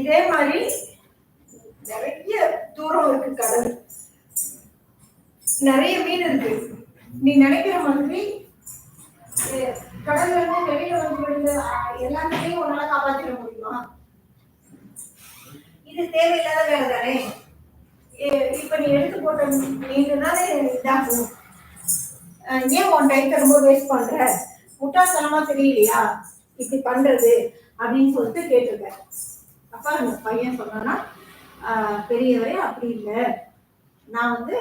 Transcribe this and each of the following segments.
இதே மாதிரி நிறைய தூரம் இருக்கு கடல், நிறைய மீன் இருக்கு. நீ நினைக்கிற மாதிரி கடல்ல இருந்து வெளியில வந்து விழுந்து எல்லாத்தையும் உன்னால காப்பாற்றிட முடியுமா? இது தேவையில்லாத வேலை தானே. இப்ப நீ எடுத்து போட்ட மீன் தானே இதாகும். ஏன் உன் டைத்தை ரொம்ப வேஸ்ட் பண்ற? முட்டாள்தனமா தெரியலையா இப்படி பண்றது அப்படின்னு சொல்லிட்டு கேட்டிருக்கேன். அப்ப அந்த பையன் சொன்னா, பெரியவரே அப்படி இல்லை, நான் வந்து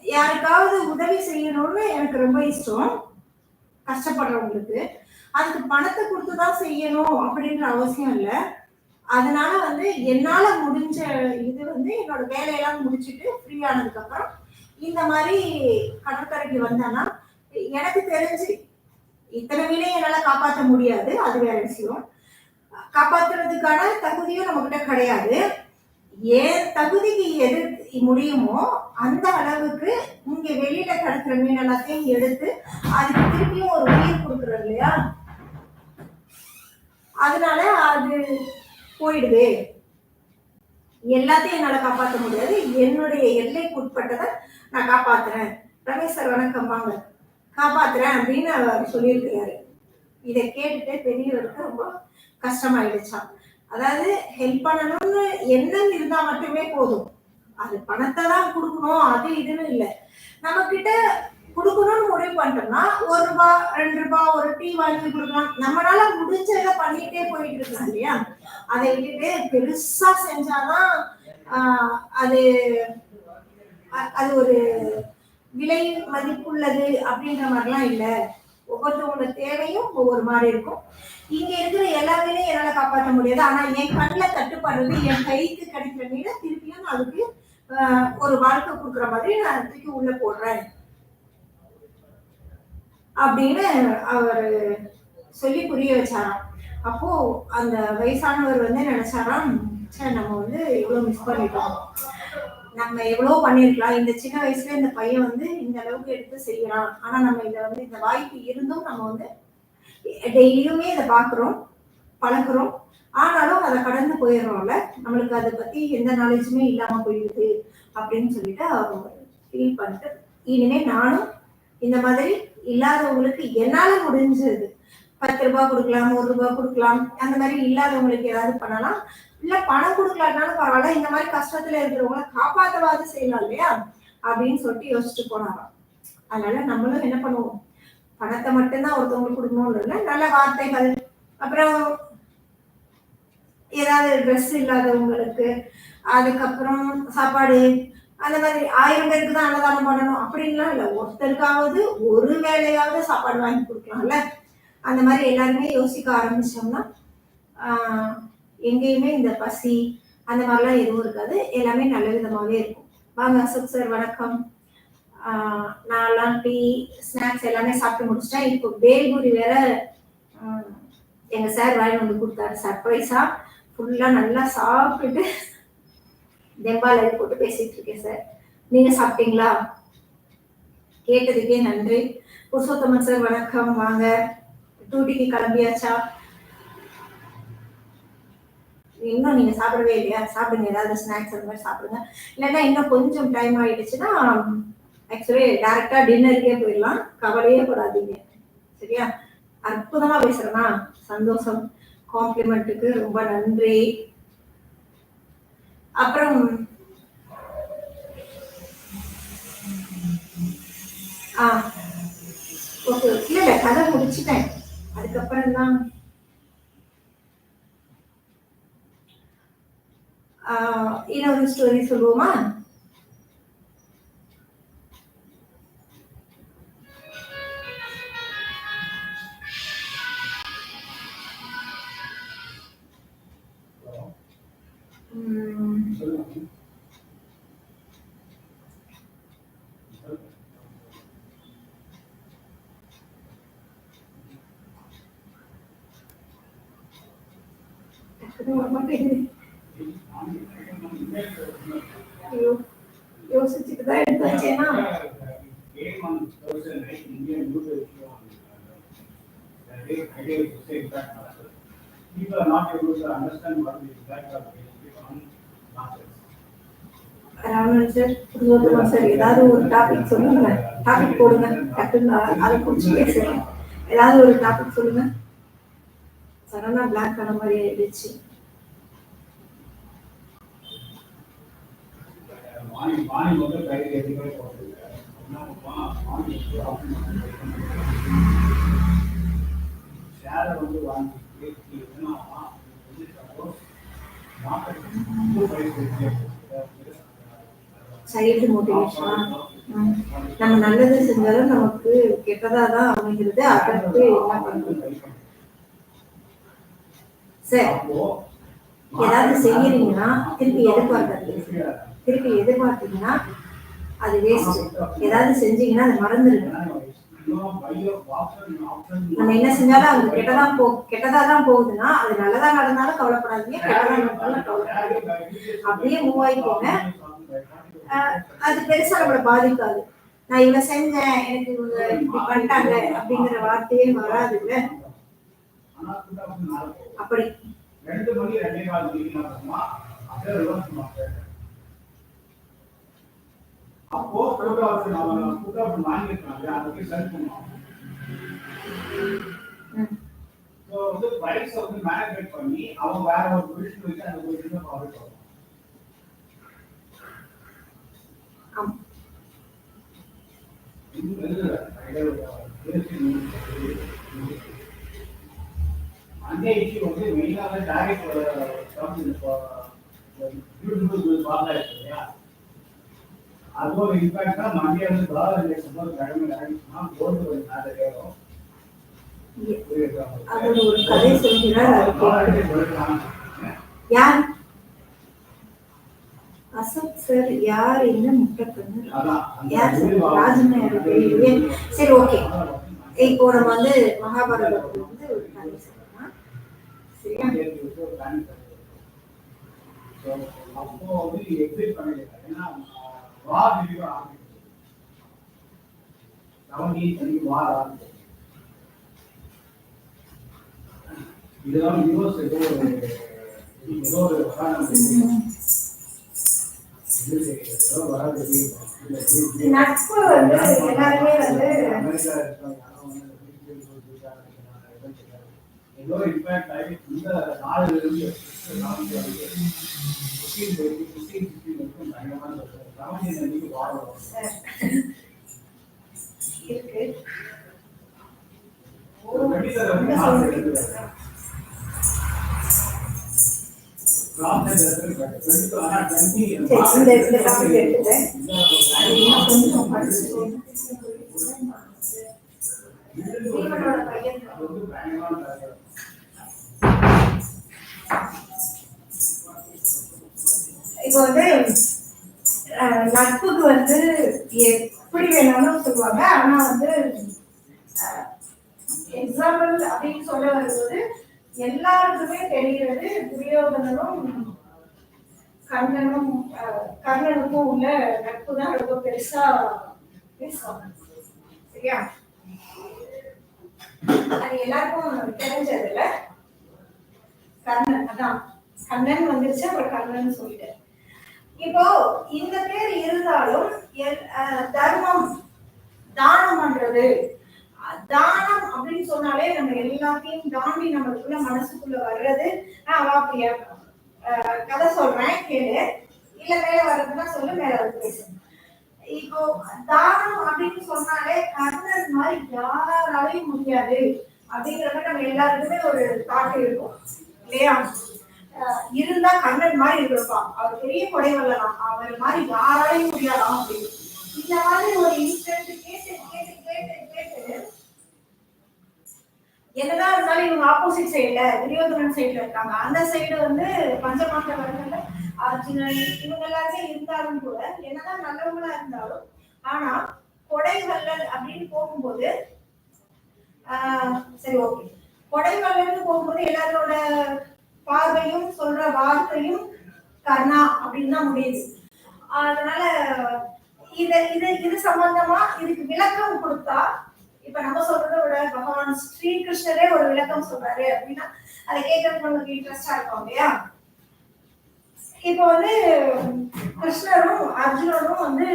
யாருக்காவது உதவி செய்யணும்னு எனக்கு ரொம்ப இஷ்டம். கஷ்டப்படுறவங்களுக்கு அதுக்கு பணத்தை கொடுத்துதான் செய்யணும் அப்படின்ற அவசியம் இல்லை. அதனால வந்து என்னால முடிஞ்ச இது வந்து என்னோட வேலையெல்லாம் முடிச்சுட்டு ஃப்ரீ ஆனதுக்கு அப்புறம் இந்த மாதிரி கடற்கரைக்கு வந்தேன்னா, எனக்கு தெரிஞ்சு இத்தனை மீனே என்னால காப்பாற்ற முடியாது, அது வேற விஷயம். காப்பாத்துறதுக்கான தகுதியும் நம்ம கிட்ட கிடையாது. ஏன் தகுதிக்கு எது முடியுமோ அந்த அளவுக்கு இங்க வெளியில கிடக்குற மீன் எல்லாத்தையும் எடுத்து அதுக்கு திருப்பியும் ஒரு உயிர் கொடுக்குறோம் இல்லையா, அதனால அது போயிடுது. எல்லாத்தையும் என்னால காப்பாற்ற முடியாது, என்னுடைய எல்லைக்கு உட்பட்டதை நான் காப்பாத்துறேன். ரமேஷ் சார் வணக்கம், வாங்க, காப்பாத்துறேன் அப்படின்னு அவர் சொல்லியிருக்கிறாரு. இதை கேட்டுட்டு பெரியவருக்கு ரொம்ப கஷ்டமாயிடுச்சான். அதாவது ஹெல்ப் பண்ணணும்னு எண்ணம் இருந்தா மட்டுமே போதும், அது பணத்தை தான் கொடுக்கணும் அது இதுன்னு இல்லை. நம்ம கிட்ட கொடுக்கணும்னு முடிவு பண்ணிட்டோம்னா ₹1 ₹2 ஒரு டீ வாங்கி கொடுக்கலாம், நம்மளால முடிஞ்சதை பண்ணிட்டே போயிட்டு இருக்கலாம் இல்லையா. அதை விட்டுட்டு பெருசா செஞ்சாதான் அது அது ஒரு விலை மதிப்புள்ளது அப்படின்ற மாதிரிலாம் இல்லை. ஒவ்வொருத்தவங்களோட தேவையும் ஒவ்வொரு மாதிரி இருக்கும். இங்க இருக்கிற எல்லாமே என்னால காப்பாற்ற முடியாது, ஆனா என் கண்ணில் தட்டுப்படுறது என் கைக்கு கிடைக்கிற மீனை திருப்பியும் நான் அதுக்கு ஒரு வாழ்க்கை கொடுக்குற மாதிரி நான் தூக்கி உள்ள போடுறேன் அப்படின்னு அவர் சொல்லி புரிய வச்சாராம். அப்போ அந்த வயசானவர் வந்து நினைச்சாராம், சரி நம்ம வந்து எவ்வளவு மிஸ் பண்ணிட்டோம், நம்ம எவ்வளவு பண்ணிருக்கலாம், இந்த சின்ன வயசுல இந்த பையன் வந்து இந்த அளவுக்கு எடுத்து செய்யலாம், ஆனா நம்ம இதை வந்து இந்த வாய்ப்பு இருந்தும் நம்ம வந்து டெய்லியுமே இதை பாக்குறோம் பழகுறோம், ஆனாலும் அதை கடந்து போயிடுறோம்ல, நம்மளுக்கு அதை பத்தி எந்த நாலேஜுமே இல்லாம போயிடுது அப்படின்னு சொல்லிட்டு அவங்க ஃபீல் பண்ணிட்டு, இனிமே நானும் இந்த மாதிரி இல்லாதவங்களுக்கு என்னால முடிஞ்சது ₹10 கொடுக்கலாம், ₹1 கொடுக்கலாம், அந்த மாதிரி இல்லாதவங்களுக்கு ஏதாவது பண்ணலாம், இல்ல பணம் கொடுக்கலாம்னாலும் பரவாயில்ல, இந்த மாதிரி கஷ்டத்துல இருக்கிறவங்களை காப்பாற்றவாது செய்யலாம் இல்லையா அப்படின்னு சொல்லிட்டு யோசிச்சுட்டு போனாராம். அதனால நம்மளும் என்ன பண்ணுவோம், பணத்தை மட்டும்தான் ஒருத்தவங்களுக்கு கொடுக்கணும்னு இல்லை, நல்ல வார்த்தைகள், அப்புறம் ஏதாவது ட்ரெஸ் இல்லாதவங்களுக்கு, அதுக்கப்புறம் சாப்பாடு, அந்த மாதிரி 1000 பேருக்கு தான் அன்னதானம் பண்ணணும் அப்படின்லாம் இல்லை, ஒருத்தருக்காவது ஒரு வேலையாவது சாப்பாடு வாங்கி கொடுக்கலாம்ல. அந்த மாதிரி எல்லாருமே யோசிக்க ஆரம்பிச்சோம்னா எங்கேயுமே இந்த பசி அந்த மாதிரிலாம் எதுவும் இருக்காது, எல்லாமே நல்ல விதமாகவே இருக்கும். வாங்க அசோக் சார் வணக்கம். நான்லாம் டீ ஸ்நாக்ஸ் எல்லாமே சாப்பிட்டு முடிச்சிட்டேன். இப்போ பேல்பூரி வேற எங்க சார் வாங்கி வந்து கொடுத்தாரு சர்ப்ரைஸா, ஃபுல்லா நல்லா சாப்பிட்டுட்டு தெம்பால போட்டு பேசிட்டு இருக்கேன் சார். நீங்க சாப்பிட்டீங்களா? கேட்டதுக்கே நன்றி. புருஷோத்தமன் சார் வணக்கம், வாங்க. டூட்டிக்கு கிளம்பியாச்சா? இன்னும் நீங்க சாப்பிடவே இல்லையா? சாப்பிடுங்க, ஏதாவது ஸ்நாக்ஸ் அந்த மாதிரி சாப்பிடுங்க. இல்லைன்னா இன்னும் கொஞ்சம் டைம் ஆயிடுச்சுன்னா ஆக்சுவலி டைரக்டா டின்னருக்கே போயிடலாம், கவலையே படாதீங்க சரியா. அற்புதமா பேசுறேன்னா சந்தோஷம், காம்ப்ளிமெண்ட்டுக்கு ரொம்ப நன்றி. அப்புறம் ஓகே, இல்ல இல்ல கதை முடிச்சுட்டேன், அதுக்கப்புறம் தான் இன்னொரு ஸ்டோரி சொல்லுவோமா? யோசிச்சுட்டுதான் எடுத்தாச்சேனா. people are not able to understand what is that of nonsense. Raman sir, Purushothaman sir, ஏதாவது ஒரு டாபிக் சொல்லுங்க. டாபிக் போடுங்க. டக்குன்னு அதை குறிச்சு பேசுங்க. ஏதாவது ஒரு டாபிக் சொல்லுங்க. சடனா பிளாக் ஆன மாதிரி ஆயிடுச்சு. வாணி வந்து கையில் எதுவுமே போடுறது ஷேரை வந்து வாங்கி சைல்டு மோட்டிவேஷனா? நம்ம நல்லது செஞ்சாலும் நமக்கு கெட்டதா தான் அமைகிறது. அதற்கு என்ன பண்றது? சரி, ஏதாவது செய்யறீங்கன்னா திருப்பி எதிர்பார்த்தீங்கன்னா அது வேஸ்ட். ஏதாவது செஞ்சீங்கன்னா அதை மறந்துடுங்க. நம்ம என்ன செஞ்சாலும் அது கெட்டதா தான் போகுதுன்னா அது நல்லதா நடந்தாலும் கவலைப்படாதீங்க, கெட்டதா நடந்தாலும் கவலைப்படாதீங்க. அப்படியே மூவ் ஆயிக்கோங்க. அது பெருசா நம்மளை பாதிக்காது. நான் இவ்வளவு செஞ்சேன், எனக்கு இப்படி பண்ணிட்டாங்க அப்படிங்கிற வார்த்தையே வராதுல்ல. அப்படி அப்போ வாங்கிருக்காங்க அதுக்கு செல் பண்ணுவாங்க. வந்து பிரைஸ் வந்து மேனேஜ்மெண்ட் பண்ணி அவங்க வேற ஒரு பொசிஷன் வச்சு அந்த பொசிஷன்ல ப்ராஃபிட் ஆகும். அந்த இஷ்யூ வந்து மெயினாக டார்கெட் பார்த்தா இருக்கு இல்லையா, அது ஒரு இம்பாக்ட் தான். மண்டியா வந்து டாலர் இண்டெக்ஸ் வந்து கடமை ஆகிடுச்சுன்னா கோல்டு கொஞ்சம் மேலே ஏறும். அது ஒரு கதை சொல்கிறார். யார் அசோக் சார்? யார் என்ன முட்டக்கண்ணு? யார் சார்? ராஜன். சரி, ஓகே. இப்போ நம்ம வந்து மகாபாரதத்துல வந்து ஒரு கதை சொல்லலாம். சரியா? அப்போ வந்து எக்ஸிட் பண்ணிடுறாங்க. ஏன்னா வார் ரிவ்யூ ஆரம்பிச்சு 17 வார் ஆரம்பிச்சு. இதெல்லாம் யூஎஸ் ஏதோ ஒரு நட்பு வந்து எல்லாருமே வந்து ஏதோ இம்பாக்ட் ஆகி இந்த நாளிலிருந்து இப்போ வந்து நட்புக்கு வந்து எப்படி வேணாலும் சொல்லுவாங்க. ஆனா வந்து எக்ஸாம்பிள் அப்படின்னு சொல்ல வரும்போது எல்லாருக்குமே தெரிகிறது துரியோதனனும் கர்ணனுக்கும் உள்ள நட்பு தான் ரொம்ப பெருசா பேசுவாங்க. சரியா? அது எல்லாருக்கும் தெரிஞ்சதுல கர்ணன் அதான் கண்ணன் வந்துருச்சு, அவர் கர்ணன் சொல்லிட்டு. இப்போ இந்த பேர் இருந்தாலும் தர்மம் தானம் பண்றது, தானம் அப்படின்னு சொன்னாலே நம்ம எல்லாத்தையும் தாண்டி நம்மளுக்குள்ள மனசுக்குள்ள வர்றது அவாப்பியா கதை சொல்றேன் கேளு, இல்ல மேல வர்றதுன்னா சொல்லு, மேல வந்து பேசுங்க. இப்போ தானம் அப்படின்னு சொன்னாலே கர்ணன் மாதிரி யாராலையும் முடியாது அப்படிங்கிறத நம்ம எல்லாருக்குமே ஒரு தாட் இருக்கும் இல்லையா? இருந்தா கர்ணன் மாதிரி இருப்பான், அவர் பெரிய கொடை வரலாம், அவர் மாதிரி யாராலையும் முடியாதாம் அப்படின்னு. இந்த மாதிரி ஒரு இன்சிடென்ட் கேட்டு கேட்டு கேட்டு கேட்டு என்னதான் இருந்தாலும் இவங்க ஆப்போசிட் சைட்ல துரியோதனன் சைட்ல இருக்காங்க. அந்த சைடு வந்து பஞ்சபாண்டவர்கள் அர்ஜுனன் இவங்க எல்லாருமே இருந்தாலும் கூட என்னதான் நல்லவங்களா இருந்தாலும் ஆனா கொடைவள்ளல் அப்படின்னு போகும்போது சரி ஓகே, கொடைவள்ளல்னு போகும்போது எல்லாரோட பார்வையும் சொல்ற வார்த்தையும் கர்ணா அப்படின்னு தான் முடியுது. அதனால இது சம்பந்தமா இதுக்கு விளக்கம் கொடுத்தா இப்ப நம்ம சொல்றதை விட பகவான் ஸ்ரீகிருஷ்ணரே ஒரு விளக்கம் சொல்றாரு அப்படின்னா அதை கேட்கறதுக்கு நமக்கு இன்ட்ரெஸ்டா இருக்கும் இல்லையா? இப்போ வந்து கிருஷ்ணரும் அர்ஜுனனும் வந்து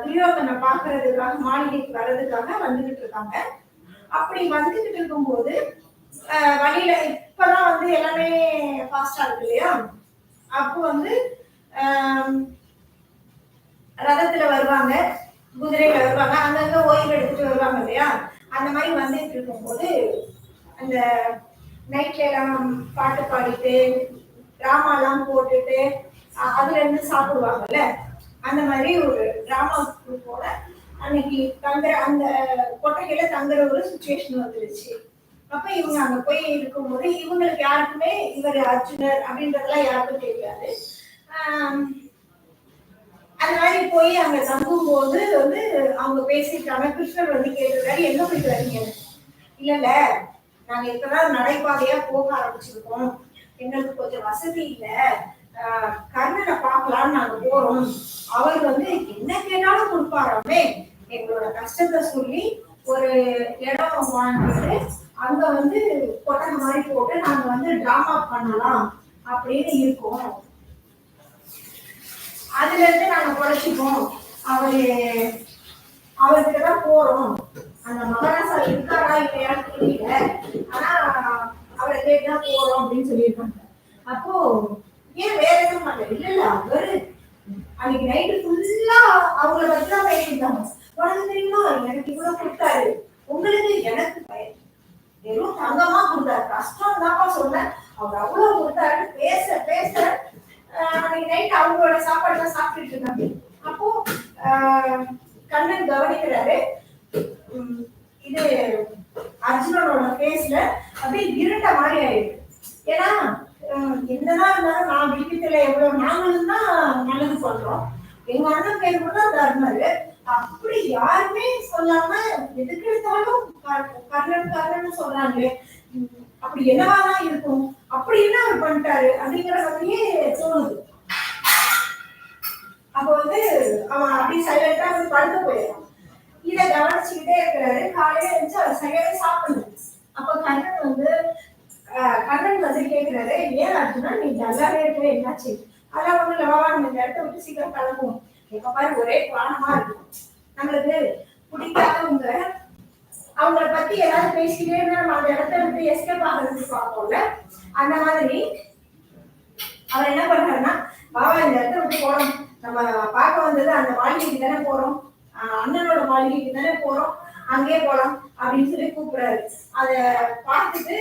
துரியோதனை பாக்குறதுக்காக மாளிகைக்கு வர்றதுக்காக வந்துகிட்டு இருக்காங்க. அப்படி வந்துகிட்டு இருக்கும்போது வழியில இப்பதான் வந்து எல்லாமே ஃபாஸ்டா இருக்கு இல்லையா? அப்போ வந்து ரதத்துல வருவாங்க, குதிரையில வருவாங்க, அங்கங்க ஓய்வு எடுத்துட்டு வருவாங்க இல்லையா? அந்த மாதிரி வந்துட்டு இருக்கும்போது அந்த நைட்ல எல்லாம் பாட்டு பாடிட்டு டிராமாலாம் போட்டுட்டு அதுல இருந்து சாப்பிடுவாங்கல்ல, அந்த மாதிரி ஒரு டிராமா போல அன்னைக்கு தங்குற அந்த கொட்டையில தங்குற ஒரு சுச்சுவேஷன் வந்துருச்சு. அப்ப இவங்க அங்க போய் இருக்கும்போது இவங்களுக்கு யாருக்குமே இவர் அர்ஜுனர் அப்படின்றதெல்லாம் யாருக்கும் தெரியாது. அந்த மாதிரி போய் அங்க தங்கும் போது வந்து அவங்க பேசிட்டாங்க. கிருஷ்ணர் வந்து கேட்டிருக்காரு, எங்க போயிட்டு வரீங்க? இல்ல நாங்க இப்பதான் நடைபாதையா போக ஆரம்பிச்சிருக்கோம், எங்களுக்கு கொஞ்சம் வசதி இல்ல, கர்ணனை பார்க்கலான்னு நாங்க போறோம், அவர் வந்து என்ன கேட்டாலும் கொடுப்பாராமே, எங்களோட கஷ்டத்தை சொல்லி ஒரு இடம் வாங்கிட்டு அங்க வந்து கொட்டை மாதிரி போட்டு நாங்க வந்து டிராமா பண்ணலாம் அப்படின்னு இருக்கோம், அதுல இருந்து நாங்க குறைச்சிப்போம், அவர்கிட்டதான் போறோம், அந்த மகாராசா இருக்காரா இல்லையான்னு தெரியல, ஆனா அவரை கேட்டுதான் போறோம் அப்படின்னு சொல்லியிருக்காங்க. அப்போ ஏன் வேற எதுவும் பண்ணல? இல்ல அவரு அன்னைக்கு நைட்டு ஃபுல்லா அவங்கள பத்திதான் பேசிட்டாங்க. உனக்கு தெரியுமா எனக்கு இவ்வளவு கொடுத்தாரு, உங்களுக்கு எனக்கு வெறும் தங்கமா கொடுத்தாரு, கஷ்டம் தான் சொன்னேன், அவர் அவ்வளவு கொடுத்தாரு, பேச பேச அன்னைக்கு நைட் அவங்களோட சாப்பாடு தான் சாப்பிட்டுட்டு இருக்காங்க. அப்போ கண்ணன் கவனிக்கிறாரு, இது அர்ஜுனனோட பேஸ்ல அப்படியே இருண்ட மாதிரி ஆயிடுது. ஏன்னா என்னதான் இருந்தாலும் நான் வீட்டுல எவ்வளவு நாங்களும் தான் நல்லது பண்றோம், எங்க அண்ணன் பேர் கூட தர்மரு, அப்படி யாருமே சொல்லாம எதுக்கு எடுத்தாலும் கர்ணன் கர்ணன் சொல்றாங்களே, அப்படி என்னவாதான் இருக்கும், அப்படி என்ன அவர் பண்ணிட்டாரு அப்படிங்கிற மாதிரியே தோணுது. அப்ப வந்து அவன் அப்படி சைலண்டா வந்து படுக்க போயிடுறான். இதை கவனிச்சுக்கிட்டே இருக்கிறாரு. காலையில இருந்துச்சு அவர் சரியாவே சாப்பிடணும். அப்ப கண்ணன் வந்து கேட்கிறாரு, ஏன் அர்ஜுனா நீ நல்லாவே இருக்கவே என்னாச்சு? அதெல்லாம் ஒண்ணு இல்லவா, நம்ம இந்த இடத்த விட்டு சீக்கிரம் கிளம்புவோம், எப்ப பாரு ஒரே பிராணமா இருக்கும், நம்மளுக்கு பிடிக்காதவங்க அவங்கள பத்தி ஏதாவது பேசிக்கிட்டே இருந்தா நம்ம அந்த இடத்த விட்டு எஸ்கேப் ஆகிறதுக்கு பார்ப்போம்ல, அந்த மாதிரி அவர் என்ன பண்றாருன்னா, பாபா இந்த இடத்த விட்டு போறோம், நம்ம பார்க்க வந்தது அந்த மாளிகைக்கு தானே போறோம், அண்ணனோட மாளிகைக்கு தானே போறோம், அங்கே போலாம் அப்படின்னு சொல்லி கூப்பிடுறாரு. அத பார்த்துட்டு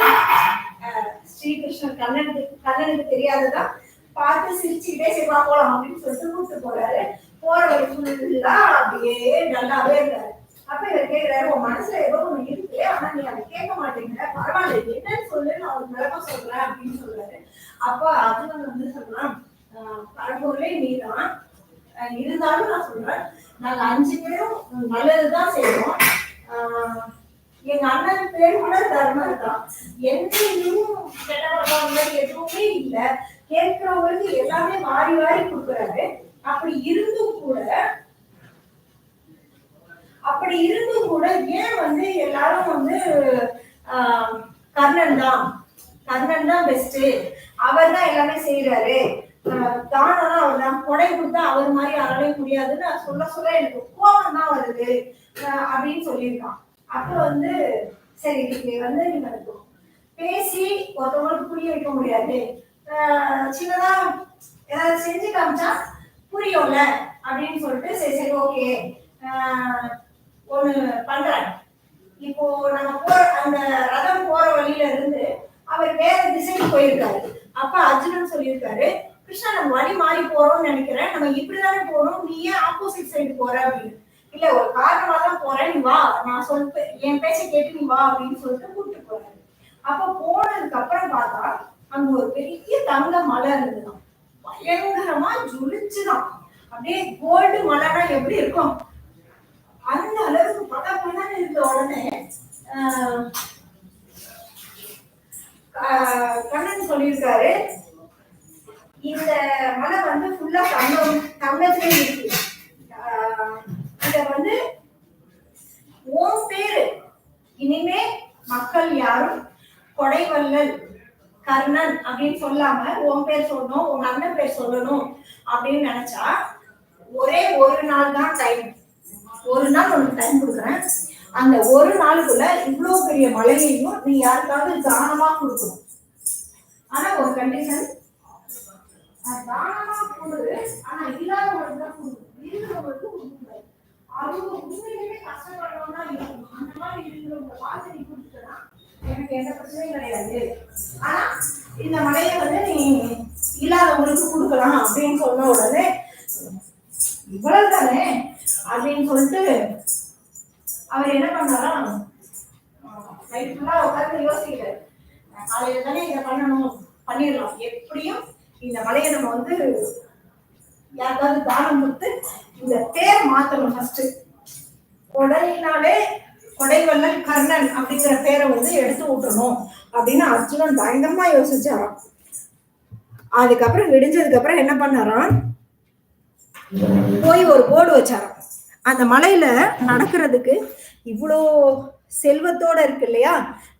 ஸ்ரீகிருஷ்ணன் கண்ணனுக்கு தெரியாததான் பார்த்து சிரிச்சுக்கிட்டே சிவா போலாம் அப்படின்னு சொல்லிட்டு கூப்பிட்டு போறாரு. போற வழி ஃபுல்லா அப்படியே நல்லாவே இருக்காரு. அப்ப இவர் கேட்கிறாரு, உன் மனசுல ஏதோ ஒண்ணு இருக்கு, ஆனா நீ அதை கேட்க மாட்டேங்கிற, பரவாயில்ல என்னன்னு சொல்லு, நான் ஒரு விளக்க சொல்றேன் அப்படின்னு சொல்றாரு. அப்ப அர்ஜுனன் வந்து சொல்றான், பரம்பொருளே நீதான், இருந்தாலும் நான் சொல்றேன், நாங்க 5 பேரும் நல்லதுதான் செய்வோம், எங்க அண்ணன் பேர் கூட தர்மர் தான், எந்தையும் கெட்டவங்க எதுவுமே இல்ல, கேட்கிறவங்களுக்கு எல்லாமே வாரி வாரி கொடுக்குறாரு, அப்படி இருந்தும் கூட ஏன் வந்து எல்லாரும் வந்து கர்ணன் தான் பெஸ்ட், அவர் தான் எல்லாமே செய்யறாரு, தானம் அவர் தான், கொடை கொடுத்தா அவர் மாதிரி யாராலையும் முடியாதுன்னு சொல்ல எனக்கு கோபம் தான் வருது அப்படின்னு சொல்லியிருக்கான். அப்ப வந்து சரி இன்னைக்கு வந்து நீங்க பேசி ஒருத்தவங்களுக்கு புரிய வைக்க முடியாது, சின்னதா ஏதாவது செஞ்சு காமிச்சா புரியும்ல அப்படின்னு சொல்லிட்டு சரி சரி ஓகே ஒண்ணு பண்றேன். இப்போ நம்ம போற அந்த ரதம் போற வழியில இருந்து அவர் வேற திசைக்கு போயிருக்காரு. அப்ப அர்ஜுனன் சொல்லியிருக்காரு, கிருஷ்ணா நம்ம வழி மாறி போறோம்னு நினைக்கிறேன், நம்ம இப்படிதானே போறோம், நீ ஏன் ஆப்போசிட் சைடு போற அப்படின்னு. இல்ல ஒரு காரணமா தான் போறேன், நீ வா, நான் சொல்லிட்டு என் பேச்ச கேட்டு நீ வா அப்படின்னு சொல்லிட்டு கூப்பிட்டு போறாரு. அப்ப போனதுக்கு அப்புறம் பார்த்தா அங்க ஒரு பெரிய தங்க மலை இருந்துதான், பயங்கரமா ஜொலிச்சுதான், அப்படியே கோல்டு மலைனா எப்படி இருக்கும் அந்த அளவுக்கு படப்படன்னு இருந்த உடனே கண்ணன் சொல்லியிருக்காரு, இந்த மலை வந்து ஃபுல்லா தங்கத்திலே இருக்கு, இத வந்து உன் பேரு மக்கள் யாரும் கொடைவள்ளல் கர்ணன் அப்படின்னு சொல்லாம உன் பேர் சொல்லணும், உங்க அண்ணன் பேர் சொல்லணும் அப்படின்னு நினைச்சா ஒரே ஒரு நாள் தான் டைம். ஒரு நாள் உனக்கு டைம் கொடுக்குறேன். அந்த ஒரு நாளுக்குள்ள இவ்வளவு பெரிய மலையையும் நீ யாருக்காவது தானமா கொடுக்கணும். ஆனா ஒரு கண்டிஷன், தானமா கொடுக்குது, ஆனா இல்லாதவங்களுக்கு தான் கொடுக்கணும், இருக்கிறவங்களுக்கு கொடுக்கக்கூடாது. அவங்க உண்மையிலேயே கஷ்டப்படுறவங்க தான் இருக்கணும். அந்த மாதிரி இருக்கிறவங்க பார்த்து நீ கொடுத்துட்டா எனக்கு எந்த பிரச்சனையும் கிடையாது. ஆனா இந்த மலையை வந்து நீ இல்லாதவங்களுக்கு கொடுக்கலாம் அப்படின்னு சொன்ன உடனே இவ்வளவு தானே அப்படின்னு சொல்லிட்டு அவர் என்ன பண்ணாரா, நைட் ஃபுல்லா உட்கார்ந்து யோசிக்கிறார். காலையில தானே இதை பண்ணணும், பண்ணிடலாம், எப்படியும் இந்த மலையை நம்ம வந்து யாருக்காவது தானம் கொடுத்து இந்த பேர் மாத்தணும். ஃபர்ஸ்ட் கொடையினாலே கொடைவள்ளல் கர்ணன் அப்படிங்கிற பேரை வந்து எடுத்து விட்டுறணும் அப்படின்னு அர்ஜுனன் பயங்கரமா யோசிச்சாராம். அதுக்கப்புறம் விடிஞ்சதுக்கு அப்புறம் என்ன பண்ணாராம், போய் ஒரு போர்டு வச்சாராம். அந்த மலையில நடக்கிறதுக்கு இவ்வளோ செல்வத்தோட இருக்கு இல்லையா,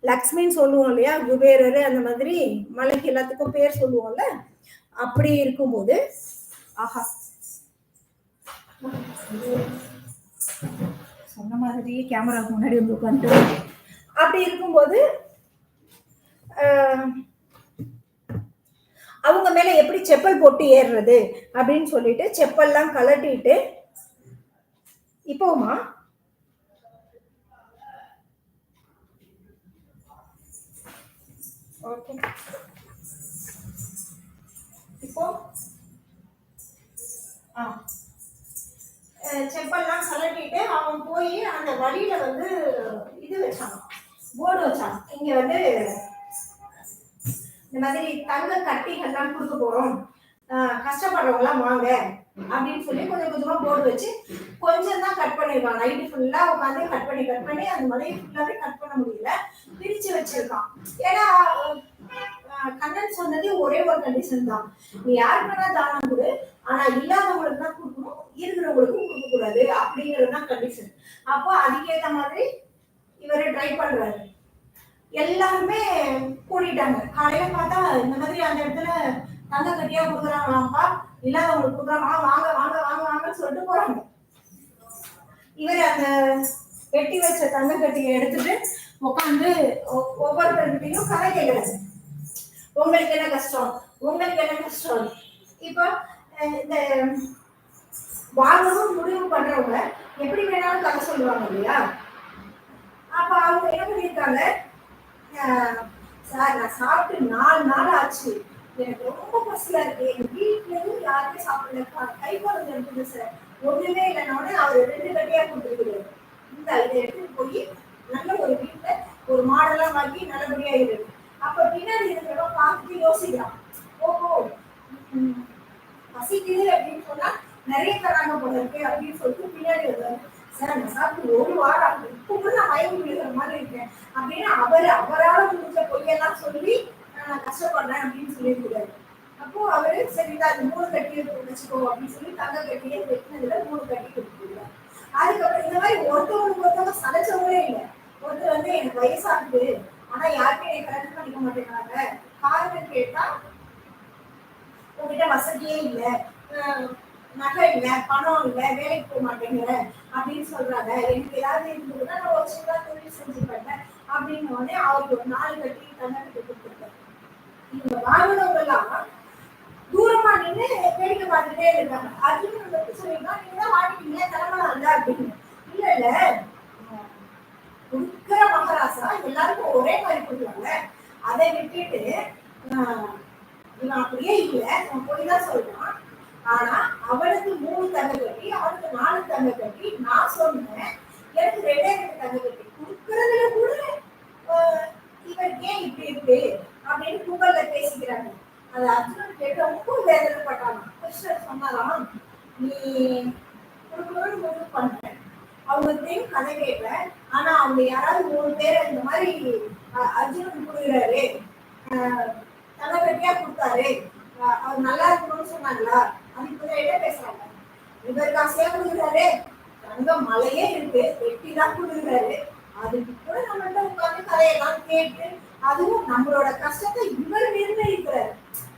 லக்ஷ்மின்னு சொல்லுவோம் இல்லையா, குபேரரு, அந்த மாதிரி மலைக்கு எல்லாத்துக்கும் பேர் சொல்லுவோம்ல. அப்படி இருக்கும்போது ஆஹா சொன்ன மாதிரி கேமராவுக்கு முன்னாடி வந்து உட்காந்து அப்படி இருக்கும்போது அவங்க மேல எப்படி செப்பல் போட்டு ஏறுறது அப்படின்னு சொல்லிட்டு செப்பல்லாம் கலட்டிட்டு, இப்போமா ஓகே இப்போ செப்பல்லாம் கலட்டிட்டு அவன் போய் அந்த வழியில வந்து இது வச்சான், போர்டு வச்சான். இங்க வந்து இந்த மாதிரி தங்க கட்டிகள்லாம் கொடுக்க போறோம், கஷ்டப்படுறவங்க எல்லாம் வாங்க அப்படின்னு சொல்லி கொஞ்சம் கொஞ்சமா போர்டு வச்சு கொஞ்சம் தான் கட் பண்ணிருக்கான். நைட்டு ஃபுல்லா உட்காந்து கட் பண்ணி அந்த மலையை ஃபுல்லாவே கட் பண்ண முடியல, பிரிச்சு வச்சிருக்கான். ஏன்னா கண்ணன் சொன்னது ஒரே ஒரு கண்டிஷன் தான், நீ யாருக்குன்னா தானம் கொடு, ஆனா இல்லாதவங்களுக்கு தான் கொடுக்கணும், இருக்கிறவங்களுக்கும் கொடுக்க கூடாது அப்படிங்கிறது தான் கண்டிஷன். அப்போ அதுக்கேற்ற மாதிரி இவரை ட்ரை பண்றாரு. எல்லாருமே கூட்டிட்டாங்க. காலையில பார்த்தா இந்த மாதிரி அந்த இடத்துல தங்க கட்டியா கொடுக்குறாங்களாம்ப்பா, இல்லாதவங்களுக்கு கொடுக்குறாங்களா, வாங்க வாங்க வாங்க வாங்கன்னு சொல்லிட்டு போறாங்க. இவர் அந்த வெட்டி வச்ச தங்க கட்டியை எடுத்துட்டு உட்காந்து ஒவ்வொருத்தர்கிட்டையும் கதை கேட்கறது. உங்களுக்கு என்ன கஷ்டம், உங்களுக்கு என்ன கஷ்டம். இப்போ இந்த வாங்கணும் முடிவு பண்றவங்க எப்படி வேணாலும் கதை சொல்லுவாங்க இல்லையா. அப்ப அவங்க என்ன பண்ணிருக்காங்க, சார் நான் சாப்பிட்டு 4 நாள் ஆச்சு, எனக்கு ரொம்ப பசியா இருக்கு, எங்க வீட்டுல இருந்து யாருமே சாப்பிடல, கை குழந்தை இருக்குது சார், ஒண்ணுமே இல்லைன்னொடனே அவர் 2 கட்டியா கொடுத்துருக்குறாரு. இந்த இதை எடுத்துட்டு போய் நல்ல ஒரு வீட்டுல ஒரு மாடெல்லாம் வாங்கி நல்லபடியா இருக்கு. அப்ப பின்னாடி இருக்கிறவங்க பார்த்துட்டு யோசிக்கிறான், ஓஹோ பசிக்குது அப்படின்னு சொன்னா நிறைய தராங்க போல இருக்கு அப்படின்னு சொல்லிட்டு பின்னாடி வருவாரு. சார் நான் சாப்பிட்டு 1 வாரம் இப்போ கூட நான் மயங்கி விழுகிற மாதிரி இருக்கேன் அப்படின்னு அவரால் முடிஞ்ச பொய்யெல்லாம் சொல்லி நான் கஷ்டப்படுறேன் அப்படின்னு சொல்லியிருக்கிறாரு. அப்போ அவரு சரி அது 3 கட்டி வச்சுக்கோ அப்படின்னு சொல்லி தங்க கட்டியே வெட்டினதுல 3 கட்டி கொடுத்துருக்காரு. அதுக்கப்புறம் இந்த மாதிரி ஒருத்தவங்க சலைச்சவங்களே இல்லை. ஒருத்தர் வந்து எனக்கு வயசாகுது ஆனா யாருமே என்னை கல்யாணம் பண்ணிக்க மாட்டேங்கிறாங்க, காரணம் கேட்டா உங்ககிட்ட வசதியே இல்லை, நகை இல்லை, பணம் இல்லை, வேலைக்கு போக மாட்டேங்கிறேன் அப்படின்னு சொல்றாங்க, எனக்கு ஏதாவது இருந்ததுன்னா நான் ஒரு சின்ன தொழில் செஞ்சுப்பேன் அப்படின்னு உடனே அவருக்கு ஒரு 4 கட்டி தங்க கட்டி கொடுத்துருக்காரு. இவங்க வாங்கினவங்க எல்லாம் தூரமா நின்று வேடிக்கை பார்த்துட்டே இருக்காங்க. அர்ஜுனன் வந்து சொல்லிருக்கான், நீங்க தான் வாங்கிட்டீங்க கிளம்பலாம் இல்ல அப்படின்னு. இல்ல இல்ல கொடுக்கிற மகாராசா எல்லாருக்கும் ஒரே மாதிரி கொடுக்குறாங்க, அதை விட்டுட்டு இவன் அப்படியே இல்லை, அவன் போய் தான் சொல்றான். ஆனா அவனுக்கு 3 தங்க கட்டி, அவனுக்கு 4 தங்க கட்டி, நான் சொன்னேன் எனக்கு 2 தங்க கட்டி கொடுக்கறதுல கூட இவன் ஏன் இப்படி இருக்கு அப்படின்னு கூகுள்ல பேசிக்கிறாங்க. அது அர்ஜுனன் கேட்டு ரொம்ப வேதனைப்பட்டாங்க. கிருஷ்ணர் சொன்னாராம், நீ கொடுக்கணும்னு முடிவு பண்றேன், அவங்ககிட்டையும் கதை கேட்பேன், ஆனா அவங்க யாராவது 3 பேர் இந்த மாதிரி அர்ஜுனன் கொடுக்குறாரு, தங்க கட்டியா கொடுத்தாரு, அவர் நல்லா இருக்கணும்னு சொன்னாங்களா, அதுக்கு என்ன பேசுறாங்க, இவர் காசையா கொடுக்குறாரு, தங்க மலையே இருக்கு வெட்டி தான் கொடுக்குறாரு, அதுக்கு கூட நம்மள்ட்ட உட்காந்து கதையெல்லாம் கேட்டு, அதுவும் நம்மளோட கஷ்டத்தை இவர் நிர்ணயிக்கிறார்.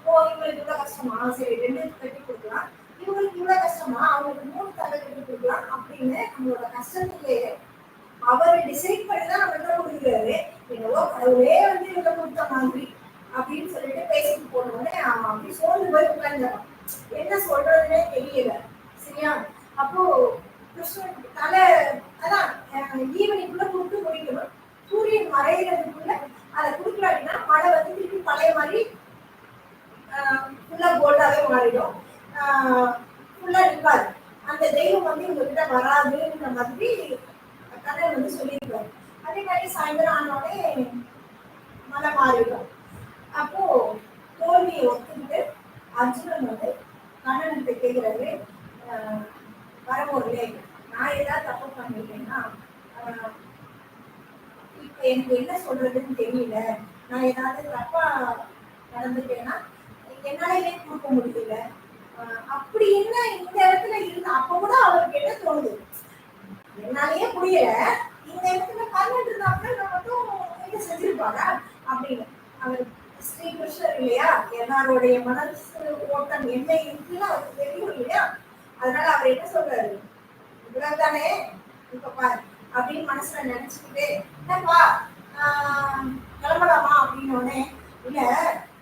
ஓ இவங்களுக்கு இவ்வளவு கஷ்டமா, சரி 2 கட்டி கொடுக்கலாம், இவங்களுக்கு இவ்வளவு கஷ்டமா, அவங்களுக்கு 3 தலை கட்டி கொடுக்கலாம் அப்படின்னு நம்மளோட கஷ்டத்துக்கு அவர் டிசைட் பண்ணி தான் நம்ம என்ன கொடுக்குறாரு. என்னவோ கடவுளே வந்து இவங்க கொடுத்த மாதிரி அப்படின்னு சொல்லிட்டு பேசிட்டு போன உடனே அவன் அப்படி சோர்ந்து போய் உட்கார்ந்தான். என்ன சொல்றதுன்னே தெரியல. சரியா? அப்போ கிருஷ்ணன் தலை அதான் ஈவினிங்குள்ள கொடுத்து முடிக்கணும். சூரியன் மறைகிறதுக்குள்ள அதை கொடுக்கலாட்டினா மழை வந்து திருப்பி பழைய மாதிரி ஃபுல்லா கோல்டாவே மாறிடும், ஃபுல்லா நிற்காது. அந்த தெய்வம் வந்து உங்ககிட்ட வராதுன்ற மாதிரி கண்ணன் வந்து சொல்லியிருக்காரு. அதே மாதிரி சாயந்தரம் ஆனோடனே மழை மாறிடும். அப்போ தோல்வியை ஒத்துக்கிட்டு அர்ஜுனன் வந்து கண்ணன்கிட்ட கேட்கிறாரு, வரமோர்லே நான் ஏதாவது தப்பு பண்ணிட்டேன்னா இப்ப எனக்கு என்ன சொல்றதுன்னு தெரியல, நான் ஏதாவது தப்பா நடந்துட்டேன்னா என்னால ஏன் கொடுக்க முடியல, அப்படி என்ன இந்த இடத்துல இருந்து அப்ப கூட அவருக்கு என்ன தோணுது, என்னாலயே புரியல, இந்த இடத்துல கண்ணன் இருந்தாப்புல நான் மட்டும் என்ன செஞ்சிருப்பாரா அப்படின்னு. அவர் ஸ்ரீ கிருஷ்ணர் இல்லையா, எல்லாருடைய மனசு ஓட்டம் என்ன இருக்குன்னு அவருக்கு தெரியும் இல்லையா. அதனால அவர் என்ன சொல்றாரு, இவ்வளவுதானே இப்ப பாரு அப்படின்னு மனசுல நினைச்சுக்கிட்டு என்னப்பா கிளம்பலாமா அப்படின்னோடனே, இல்ல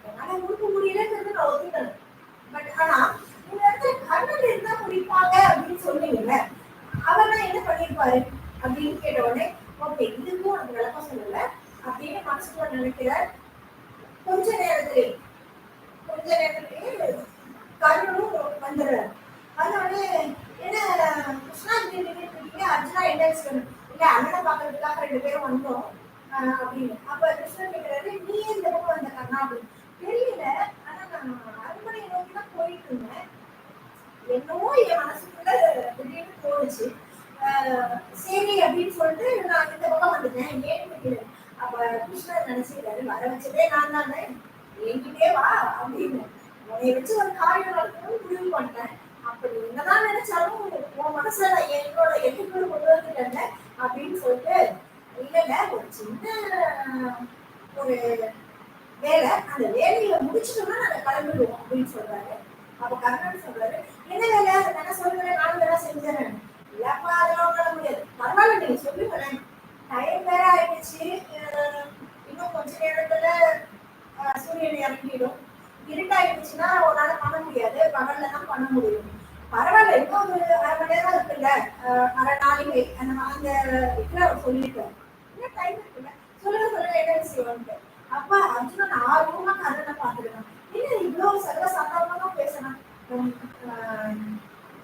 என்னால கொடுக்க முடியலங்கிறது நான் ஒத்துக்கிறேன், பட் ஆனா இந்த இடத்துல கண்ணன் இருந்தா முடிப்பாங்க அப்படின்னு சொன்னீங்கல்ல, அவர்தான் என்ன பண்ணிருப்பாரு அப்படின்னு கேட்ட உடனே, ஓகே இதுக்கும் உனக்கு விளக்கம் சொல்லல அப்படின்னு மனசுக்குள்ள நினைக்கிறார். கொஞ்ச நேரத்திலே கர்ணனும் வந்துடுறாரு. அதனால என்ன கிருஷ்ணா இருக்கீங்க, அர்ஜுனா என்ன இல்ல அண்ணனை பாக்குறதுக்காக 2 பேரும் வந்தோம் அப்படின்னு. அப்ப கிருஷ்ணன் கேட்கிறாரு, நீ இந்த பக்கம் வந்த கண்ணா அப்படின்னு. தெரியல, ஆனா நான் அரண்மனையை நோக்கி தான் போயிட்டு இருந்தேன், என்னவோ என் மனசுக்குள்ள திடீர்னு தோணுச்சு, சரி அப்படின்னு சொல்லிட்டு நான் இந்த பக்கம் வந்துட்டேன், ஏன்னு தெரியல. அப்ப கிருஷ்ணர் நினைச்சுக்கிறாரு, வர வச்சதே நான் தானே, என்கிட்டே வா அப்படின்னு உன்னை வச்சு ஒரு காரியம் நடத்தணும்னு முடிவு பண்ணிட்டேன், அப்படி என்னதான் நினைச்சாலும் உன் மனசுல என்னோட எட்டுக்குள்ள கொண்டு வந்துட்டேன் அப்படின்னு சொல்லிட்டு, இல்ல ஒரு சின்ன ஒரு வேலை, அந்த வேலையை முடிச்சிட்டோம்னா நாங்க கிளம்பிடுவோம் அப்படின்னு சொல்றாரு. அப்ப கர்ணன் சொல்றாரு, என்ன வேலை, நான் சொல்றேன் நானும் வேலை செஞ்சேன், இல்லப்பா அதெல்லாம் பண்ண முடியாது, பரவாயில்ல நீங்க சொல்லுங்களேன், டைம் வேற ஆயிடுச்சு, இன்னும் கொஞ்ச நேரத்துல சூரியன் இறங்கிடும், இருட்டாயிடுச்சுன்னா உன்னால பண்ண முடியாது, பகல்ல தான் பண்ண முடியும், பரவாயில்ல இன்னும் ஒரு 1/2 மணி நேரம் இருக்குல்ல, அரை நாளைக்கு அந்த இதுல அவர் சொல்லிட்டாரு, இன்னும் டைம் இருக்குல்ல, சொல்லுங்க என்ன விஷயம். அப்ப அர்ஜுனன் ஆர்வமா கண்ணனை பார்த்துருக்கான், என்ன இவ்வளவு சர்வசாதாரணமா பேசணும்.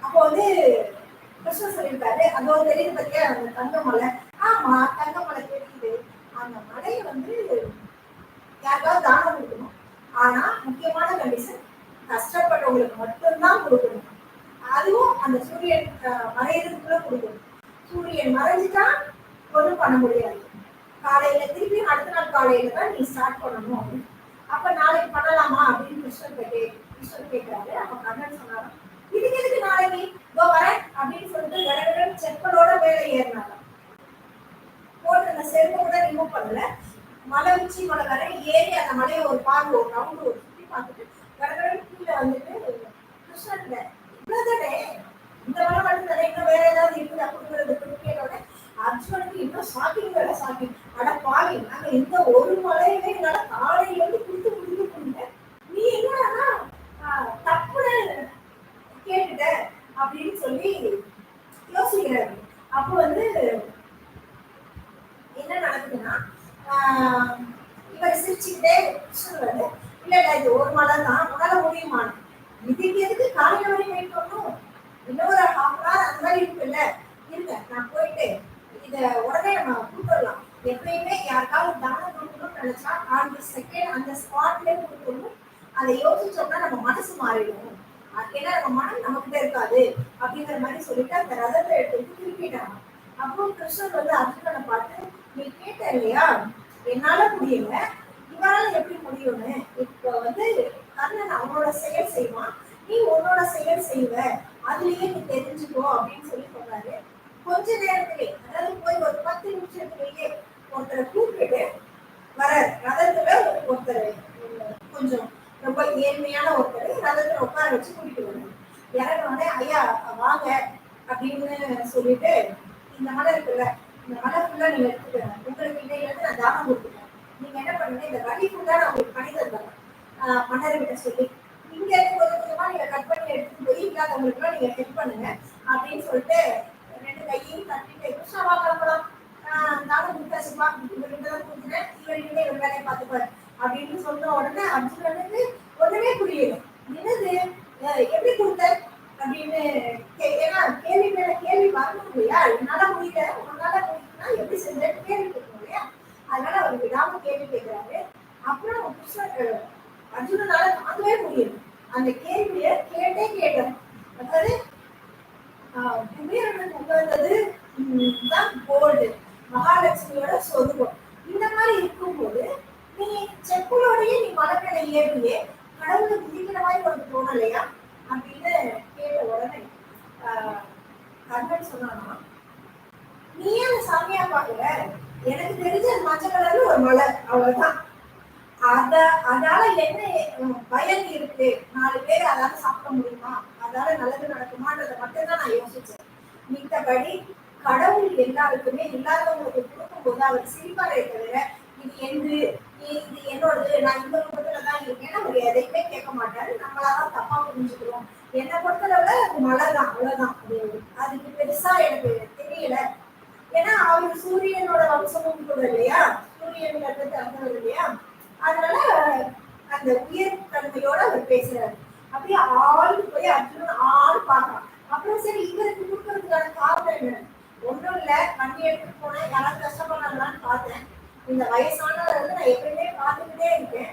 அப்போ வந்து கிருஷ்ணன் சொல்லியிருக்காரு, அதோ தெரியுது பத்தியா அந்த தங்கமலை, ஆமா தங்கமலை தெரியுது, அந்த மலையை வந்து யாருக்காவது தானம் கொடுக்கணும், ஆனா முக்கியமான கண்டிஷன் கஷ்டப்பட்டவங்களுக்கு மட்டும்தான் கொடுக்கணும், அதுவும் அந்த சூரியன் மறையிறதுக்குள்ள கொடுக்கணும், சூரியன் மறைஞ்சுட்டா ஒன்றும் பண்ண முடியாது, காலையில திருப்பி அடுத்த நாள் காலையில தான் நீ ஸ்டார்ட் பண்ணணும் அப்படின்னு. அப்ப நாளைக்கு பண்ணலாமா அப்படின்னு கிருஷ்ணன் கேட்கிறாரு. அப்ப கண்ணன் சொன்னாரு, இதுக்கு எதுக்கு நாளைக்கு இதோ வரேன் அப்படின்னு சொல்லிட்டு கடகடன் செப்பலோட மேலே ஏறினாங்க. போட்டு அந்த செருப்பை கூட ரிமூவ் பண்ணல, மலை உச்சி மலை வர ஏறி அந்த மலையை ஒரு பார்வை ஒரு ரவுண்டு ஒரு சுற்றி பார்த்துட்டு கடகடன் கீழே வந்துட்டு கிருஷ்ணன் இவ்வளவுதானே, இந்த மலை மட்டும் தானே, இன்னும் வேற ஏதாவது இருக்குது அப்படிங்கிறது கேட்டோட அர்ஜுனனுக்கு இன்னும் ஷாக்கிங் வேற ஷாக்கிங், அட பாவி நாங்க இந்த ஒரு மலையவே என்னால காலையில இருந்து கொடுத்து முடிக்க, நீ என்னன்னா தப்புன்னு கேட்டுட்ட அப்படின்னு சொல்லி யோசிக்கிறாரு. அப்போ வந்து என்ன நடக்குதுன்னா, இவர் சிரிச்சுக்கிட்டே சொல்றாரு, இல்ல இது ஒரு மலை தான், உன்னால முடியுமான, இதுக்கு எதுக்கு காலையில வரைக்கும் வெயிட் பண்ணணும், இன்னொரு 1/2 hour அந்த மாதிரி இருக்குல்ல, இருங்க நான் போயிட்டு இத உடனே நம்ம கொடுத்துடலாம், எப்பயுமே யாருக்காவது தானம் கொடுக்கணும்னு நினைச்சா அந்த செகண்ட் அந்த ஸ்பாட்ல கொடுக்கணும், அதை யோசிச்சோம்னா நம்ம மனசு மாறிடும், ஏன்னா நம்ம மனம் நமக்கிட்ட இருக்காது அப்படிங்கிற மாதிரி சொல்லிட்டு அந்த ரதத்தை எடுத்து திருப்பிட்டாங்க. அப்போ கிருஷ்ணன் வந்து அர்ஜுனனை பார்த்து, நீ கேட்ட இல்லையா என்னால முடியல, இவரால எப்படி முடியும்னு, இப்ப வந்து கர்ணன் அவனோட செயல் செய்வான், நீ உன்னோட செயல் செய்வ, அதுலயே நீ தெரிஞ்சுக்கோ அப்படின்னு சொல்லி சொல்றாரு. கொஞ்ச நேரத்திலே, அதாவது போய் ஒரு 10 நிமிஷத்திலேயே ஒருத்தரை கூப்பிட்டு வர ரதத்துல ஒருத்தர் கொஞ்சம் ரொம்ப ஏழ்மையான ஒருத்தர் ரதத்துல உட்கார வச்சு கூட்டிட்டு வர்றாரு. இறங்கினோடனே ஐயா வாங்க அப்படின்னு சொல்லிட்டு, இந்த மலை இருக்குல்ல, இந்த மலை ஃபுல்லா நீங்க எடுத்துக்கணும், உங்களுக்கு இன்னையில இருந்து நான் தானம் கொடுத்துட்டேன், நீங்க என்ன பண்ணுங்க இந்த வழி ஃபுல்லா நான் உங்களுக்கு கணிதம் தரேன் மன்னர்கிட்ட சொல்லி, இங்க இருந்து கொஞ்சம் கொஞ்சமா நீங்க கட் பண்ணி எடுத்துட்டு போய் இல்லாதவங்களுக்கு எல்லாம் நீங்க ஹெல்ப் பண்ணுங்க அப்படின்னு சொல்லிட்டு 2 கையையும் தட்டிட்டு கிருஷ்ணாவா கிளம்பலாம், தானம் கொடுத்தாச்சுப்பா, இவர்கிட்ட தான் கொடுத்துட்டேன், இவர்கிட்ட இவர் வேலையை பார்த்துப்பாரு அப்படின்னு சொன்ன உடனே அர்ஜுனனுக்கு ஒண்ணுமே புரியல. என்னது எப்படி கொடுத்த அப்படின்னு, ஏன்னா கேள்வி மேல கேள்வி வரணும் இல்லையா, என்னால முடியல உன்னால முடியுதுன்னா எப்படி செஞ்சேன்னு கேள்வி கேட்கணும் இல்லையா, அதனால அவர் விடாம கேள்வி கேட்கிறாரு. அப்புறம் கிருஷ்ணர் அர்ஜுனனால தாங்கவே முடியல, அந்த கேள்விய கேட்டார். அதாவது குபேரனுக்கு உகந்தது தான் கோல்டு, மகாலட்சுமியோட சொருபம். இந்த மாதிரி இருக்கும்போது நீ செக்குலோடயே நீ மலை மேல ஏறியே கடவுளை குதிக்கிற மாதிரி உனக்கு தோணலையா அப்படின்னு கேட்ட உடனே கர்ணன் சொன்னானா, நீ ஏன் சாமியா பாக்குற, எனக்கு தெரிஞ்ச மஞ்சள் கலர்ல ஒரு மலை அவ்வளவுதான், அதால என்ன பயன் இருக்கு, 4 பேர் அதால சாப்பிட முடியுமா, அதால நல்லது நடக்குமான்றத மட்டும் தான் நான் யோசிச்சேன். மித்தபடி கடவுள் எல்லாருக்குமே இல்லாதவங்களுக்கு கொடுக்கும் போது அவர் சிரிப்பாரே தவிர இது எந்து இது என்னோடது, நான் இந்த ரூபத்துல தான் இருக்கேன் அவர் எதையுமே கேட்க மாட்டாரு, நம்மளாதான் தப்பா புரிஞ்சுக்கிறோம். என்னை பொறுத்தளவுல அது மழைதான், அவ்வளவுதான். அதுக்கு பெருசா எனக்கு தெரியல. ஏன்னா அவர் சூரியனோட வம்சமும் கூட இல்லையா, சூரியன் அர்த்தம் இல்லையா, அதனால அந்த உயர் தன்மையோட அவர் பேசுறாரு. அப்படியே ஆள் போய் அர்ஜுனன் ஆள் பார்க்கலாம். அப்புறம் சரி இவருக்கு கொடுக்கறதுக்கான காரணம் என்ன, ஒன்றும் இல்லை, வண்டி எடுத்துட்டு போனேன், யாராவது கஷ்டப்படலாம்னு பார்த்தேன், இந்த வயசானவரை வந்து நான் எப்பயுமே பார்த்துக்கிட்டே இருக்கேன்,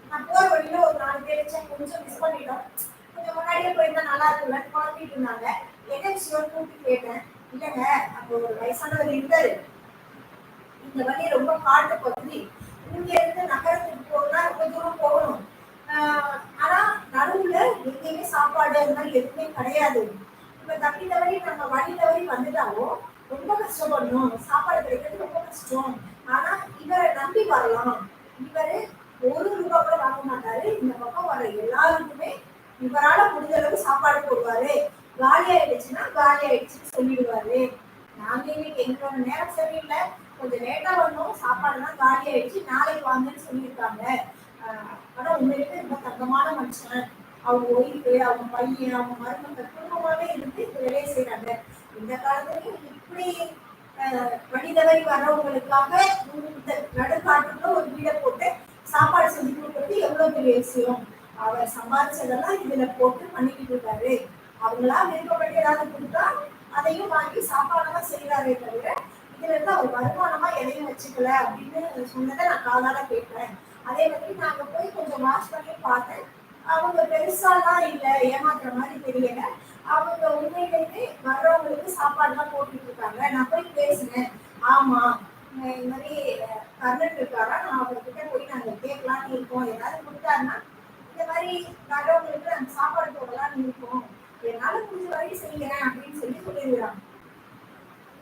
நான் போற வழியில ஒரு 4 பேர் கொஞ்சம் மிஸ் பண்ணிட்டோம், கொஞ்சம் முன்னாடியே போயிருந்தா நல்லா இருக்குல்ல குழம்பிட்டு இருந்தாங்க, என்ன விஷயம் கூப்பிட்டு கேட்டேன். இல்லைங்க அப்போ ஒரு வயசானவர் இருந்தாரு, இந்த வழி ரொம்ப காட்டு பகுதி, இங்க இருந்து நகரத்துக்கு போகணும்னா ரொம்ப தூரம் போகணும், ஆனா நடுவுல எங்கேயுமே சாப்பாடு அந்த மாதிரி எதுவுமே கிடையாது, இப்ப தப்பி தவறி நம்ம வழி தவறி வந்துட்டாலும் ரொம்ப கஷ்டப்படணும், சாப்பாடு கிடைக்கிறது ரொம்ப கஷ்டம், ஆனா இவரை நம்பி வரலாம், இவரு 1 ரூபா கூட வாங்க மாட்டாரு, இந்த பக்கம் வர எல்லாருக்குமே இவரால முடிஞ்ச அளவுக்கு சாப்பாடு போடுவாரு, காலி ஆயிடுச்சுன்னா காலி ஆயிடுச்சுன்னு சொல்லிடுவாரு, நாங்க இன்னைக்கு எங்களோட நேரம் சரியில்லை, கொஞ்சம் லேட்டா வந்தோம், சாப்பாடுலாம் காலி ஆயிடுச்சு, நாளைக்கு வாங்கன்னு சொல்லியிருக்காங்க, ஆனா உண்மையிலே ரொம்ப தங்கமான மனுஷன், அவங்க ஒய்ஃபு அவங்க பையன் அவங்க மருமக்கள் குடும்பமாவே இருந்து இந்த வேலையை செய்யறாங்க, இந்த காலத்துலயும் இப்படி வழிதவறி வர்றவங்களுக்காக இந்த நடுக்காட்டுக்குள்ள ஒரு வீடை போட்டு சாப்பாடு செஞ்சு கொடுக்கறது எவ்வளவு பெரிய விஷயம், அவர் சம்பாதிச்சதெல்லாம் இதுல போட்டு பண்ணிக்கிட்டு இருக்காரு, அவங்களா விருப்பப்பட்டு ஏதாவது கொடுத்தா அதையும் வாங்கி சாப்பாடெல்லாம் செய்யறாரே தவிர இதுல இருந்து அவர் வருமானமா எதையும் வச்சுக்கல அப்படின்னு சொன்னதை நான் காதால கேட்கிறேன். அதே மாதிரி நாங்க போய் கொஞ்சம் வாஷ் பண்ணி பார்த்தேன், அவங்க பெருசாலாம் இல்லை, ஏமாத்துற மாதிரி தெரியல, அவங்க உண்மையிலேயே வர்றவங்களுக்கு சாப்பாடுலாம் போட்டுட்டு இருக்காங்க, நான் போய் பேசினேன், ஆமா இந்த மாதிரி கர்ணன் இருக்காரா, நான் அவர்கிட்ட போய் நாங்க கேட்கலான்னு இருக்கோம், ஏதாவது கொடுத்தாருன்னா இந்த மாதிரி வர்றவங்களுக்கு நாங்க சாப்பாடு போடலாம்னு இருக்கோம், என்னால முடிஞ்ச வரை செய்யறேன் அப்படின்னு சொல்லிடுறாங்க.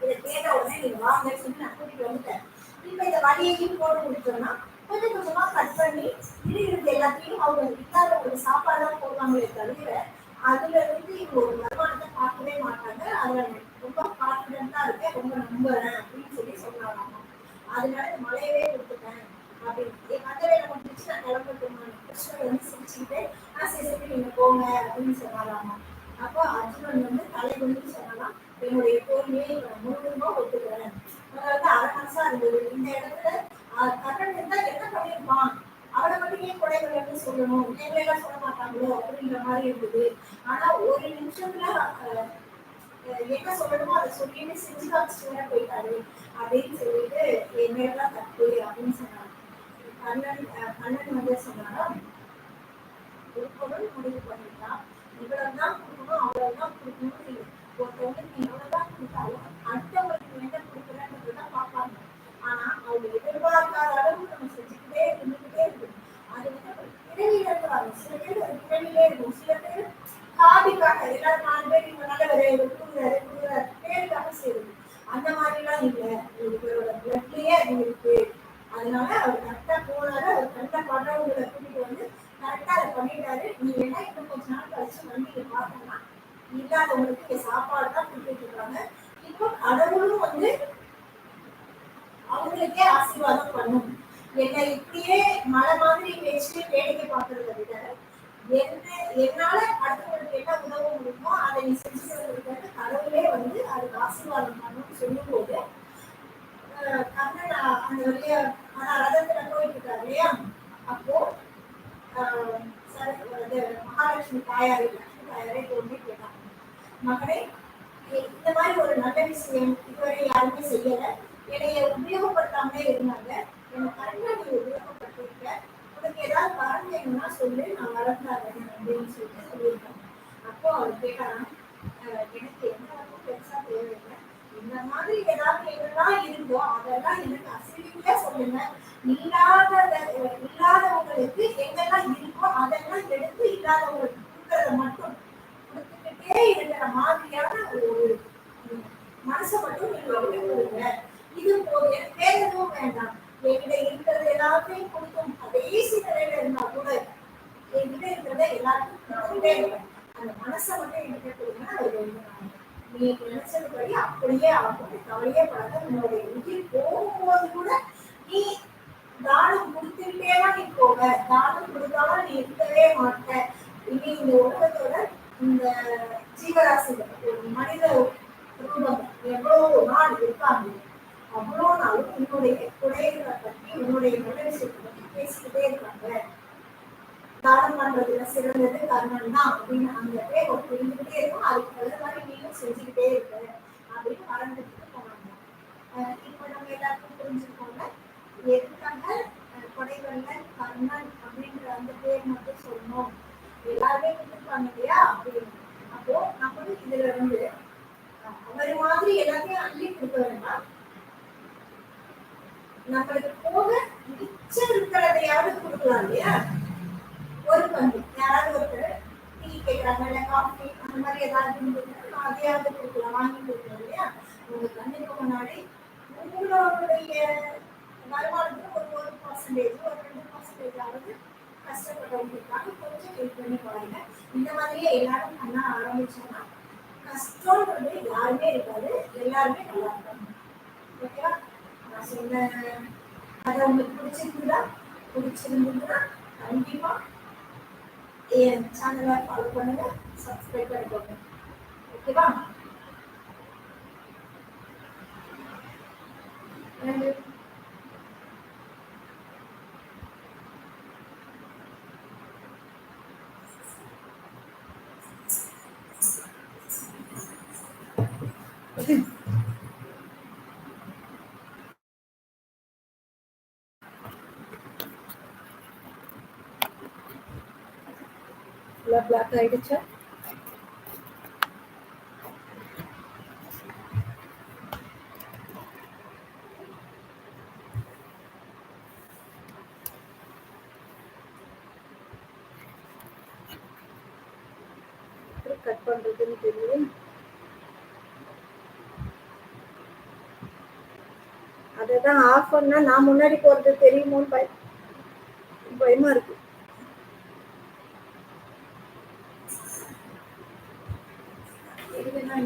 இதை கேட்ட உடனே நீங்க வாங்கன்னு சொல்லி நான் கூட்டிட்டு வந்துட்டேன். இப்ப இந்த வழியையும் போட்டு முடிச்சோம்னா கொஞ்சம் கொஞ்சமா கட் பண்ணி இருக்கிறது எல்லாத்தையும் அவங்க இல்லாதவங்களுக்கு சாப்பாடுதான் போடுவாங்களே தவிர அதுல இருந்து இவங்க ஒரு வருமானத்தை பார்க்கவே மாட்டாங்க, அதுல ரொம்ப கான்பிடண்டா இருக்கேன், ரொம்ப நம்புறேன் அப்படின்னு சொன்னாங்க. அதனால மழையவே கொடுத்துட்டேன் அப்படின்னு அந்த வேலை முடிச்சு நான் கிளம்பிட்டு கிருஷ்ணர் வந்து சிரிச்சுக்கிட்டு சரி சரி நீங்க போங்க அப்படின்னு சொன்னாலாமா. அப்போ அர்ஜுனன் வந்து தலை குனிஞ்சு சொன்னாலாம், என்னுடைய தோல்வியை முழுவதுமா ஒத்துக்கிறேன், வந்து அரை மனசா இருந்தது, இந்த இடத்துல கர்ணன் இருந்தா என்ன பண்ணிருப்பான், அவனை மட்டும் ஏன் கொடைகள் சொல்லணும், எல்லாம் சொல்ல மாட்டாங்களோ அப்படின்ற மாதிரி இருந்தது, ஆனா ஒரு நிமிஷத்துல என்ன சொல்லணுமோ அதை சொல்லிட்டு செஞ்சு காமிச்சு போயிட்டாரு அப்படின்னு சொல்லிட்டு என் மேலாம் தப்பு அப்படின்னு சொன்னாங்க. கண்ணன் வந்து சொன்னாரா, ஒரு பொருள் முடிவு பண்ணிட்டா இவ்வளவுதான் கொடுக்கணும் அவ்வளவுதான் கொடுக்கணும், ஒருத்தவங்களுக்கு நீ எவ்வளவுதான் கொடுத்தாலும் அடுத்தவங்களுக்கு என்ன கொடுக்குறேன்றதுதான் பார்ப்பாங்க, ஆனா அவங்க எதிர்பார்க்காத அளவுக்கு நம்ம செஞ்சுக்கிட்டே இருந்துகிட்டே இருக்கணும். அது வந்து பிறவில இருந்து வரும், சில பேர் ஒரு பிறவிலே இருக்கும், சில பேர் காபிக்காக எல்லாரும் 4 பேர் இவங்க நல்ல கொடுக்குறாரு பேர் ஏன்னா இன்னும் கொஞ்ச நாள் கழிச்சு வண்டியை பார்த்தோம்னா இல்லாதவங்களுக்கு சாப்பாடு தான் கொடுத்துட்டு இருக்காங்க. இப்போ கடவுளும் வந்து அவங்களுக்கே ஆசீர்வாதம் பண்ணும். என்னை இப்படியே மலை மாதிரி வச்சு வேடிக்கை பார்க்கறத விட என்னால அடுத்தவங்களுக்கு என்ன உதவ முடியுமோ அதை நீ செஞ்சுட்டு கடவுளே வந்து அதுக்கு ஆசீர்வாதம் பண்ணணும்னு சொல்லும் போது கண்ணன் அந்த வழியா ரதத்துல போயிட்டு இருக்காரு இல்லையா, அப்போ மகாலட்சுமி தாயாரே லட்சுமி தாயாரே தோண்டி கேட்டாங்க, மகனே இந்த மாதிரி ஒரு நல்ல விஷயம் இதுவரை யாருமே செய்யல, என்னைய உபயோகப்படுத்தாமலே இருந்தாங்க, எனக்கு கரெக்டா நீ உபயோகப்படுத்திருக்க, உனக்கு ஏதாவது காரணம் வேணும்னா சொல்லு, நான் வளர்ந்தாங்க அப்படின்னு சொல்லிட்டு சொல்லியிருக்காங்க. அப்போ அவர் கேட்டாராம், எனக்கு எந்த அளவுக்கு பெருசா தேவையில்லை, இந்த மாதிரி ஏதாவது எதெல்லாம் இருந்தோ அதெல்லாம் எனக்கு அசிரியா சொல்லுங்க, இல்லாதவங்களுக்கு எங்கெல்லாம் இருக்கோ அதெல்லாம் எடுத்து இல்லாதவங்களுக்கு கொடுக்கறத மட்டும் கொடுத்துக்கிட்டே இருக்கிற மாதிரியான ஒரு மனசை மட்டும் நீங்க கொடுங்க, இது போது வேற எதுவும் வேண்டாம், என்கிட்ட இருக்கிறது எல்லாத்தையும் கொடுக்கும் கடைசி நிலையில இருந்தா கூட என்கிட்ட இருக்கிறத எல்லாத்தையும் கொடுத்துட்டே இருப்பேன், அந்த மனசை மட்டும் என்கிட்ட கொடுங்க, அது நீ நினைச்சதுபடி அப்படியே ஆகும், கவலையே படாத, உன்னுடைய உயிர் போகும்போது கூட நீ தானம் கொடுத்துட்டேதான் நீ போக, தானம் கொடுத்தாலும் நீ இருக்கவே மாட்ட, இனி இந்த உலகத்தோட இந்த ஜீவராசிகள் மனித ரூபம் எவ்வளவு நாள் இருக்காங்க அவ்வளோ நாளும் உன்னுடைய குறைகளை பற்றி உன்னுடைய நல்ல விஷயத்தை பற்றி பேசிக்கிட்டே இருக்காங்க, தானம் பண்றதுல சிறந்தது கர்மன் தான் அப்படின்னு அந்த பேர் புரிஞ்சுக்கிட்டே இருக்கும், அதுக்கு தகுந்த மாதிரி நீங்களும் செஞ்சுக்கிட்டே இருக்க அப்படின்னு வளர்ந்துட்டு போனாங்க. இப்போ நம்ம எல்லாருக்கும் புரிஞ்சுக்கோங்க எதுக்காக கொடைவள்ளல் கர்ணன் அப்படின்ற அந்த பேர் மட்டும் சொல்லணும், எல்லாருமே கொடுத்துருப்பாங்க இல்லையா அப்படின்னு. அப்போ நம்மளும் இதுல இருந்து அவர் மாதிரி எல்லாத்தையும் அள்ளி கொடுக்க வேண்டாம், நம்மளுக்கு போக மிச்சம் இருக்கிறதையாவது கொடுக்கலாம் இல்லையா, ஒரு பங்கு யாராவது ஒருத்தர் டீ கேட்கறாங்க இல்ல காஃபி அந்த மாதிரி ஏதாவது அதையாவது கொடுக்கலாம், வாங்கி கொடுக்கலாம் இல்லையா, உங்க கண்ணுக்கு முன்னாடி உங்களுடைய வருமானத்துக்கு ஒரு 1% ஒரு 2% ஆகுது கஷ்டப்பட்டவங்களுக்காக கொஞ்சம் ஹெல்ப் பண்ணி பாருங்க. இந்த மாதிரியே எல்லாரும் பண்ண ஆரம்பிச்சோம்னா கஷ்டம்ன்றது யாருமே இருக்காது, எல்லாருமே நல்லா இருக்காங்க. ஓகேவா, நான் சொன்ன அதை உங்களுக்கு பிடிச்சிருந்ததுன்னா கண்டிப்பா என் சேனலை ஃபாலோ பண்ணுங்க, சப்ஸ்கிரைப் பண்ணிக்கோங்க. ஓகேவா, பிளாக் ஆயிடுச்சா? கட் பண்றதுன்னு தெரியும், அதான் ஆஃப் பண்ணா நான் முன்னாடி போறது தெரியுமோன்னு பயமா இருக்கு. இதுல நான்